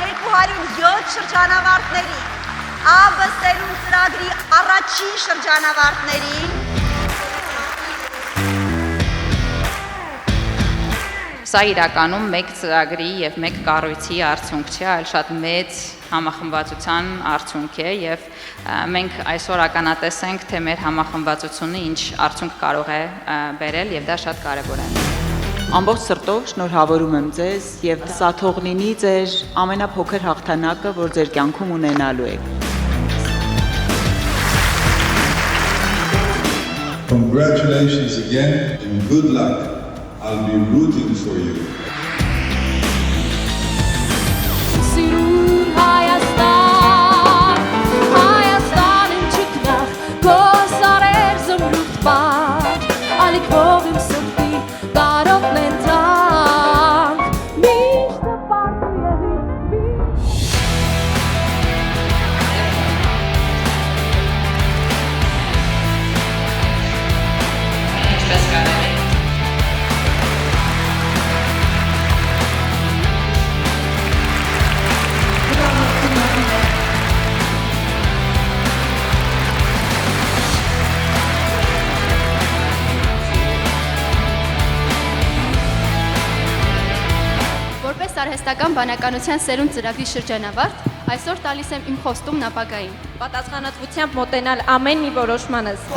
1207 շրջանավարտների, ԱԲ սերունդ ծրագրի առաջին շրջանավարտների, Սա իրականում մեկ ծրագրի և մեկ կառույցի արդյունք չէ, այլ շատ մեծ համախմբվածության արդյունք է և մենք այսօր ականատես ենք, թե մեր համախմբվածությունը ինչ արդյունք կարող է բերել և դա շատ կարևոր է։ Ամբողջ սրտով շնորհավորում եմ ձեզ և սա թող լինի ձեր ամենափոքր հաղթանակը, որ ձեր կյանքում ունենալու եք։ Congratulations again and good luck. I'll be rooting for you. Սիրուն Հայաստան, Հայաստանին չկնախ, գոսարեր զմրուտ բար, ալիք ով իմ սրտի կարով մենտանք, միշտ պարտու եղի, Ինչպես կարելի է։ Որպես արհեստական բանականության սերունդ ծրագրի շրջանավարտ, այսօր տալիս եմ իմ խոստումն ապագային։ Պատասխանատվությամբ մոտենալ ամեն մի որոշմանս։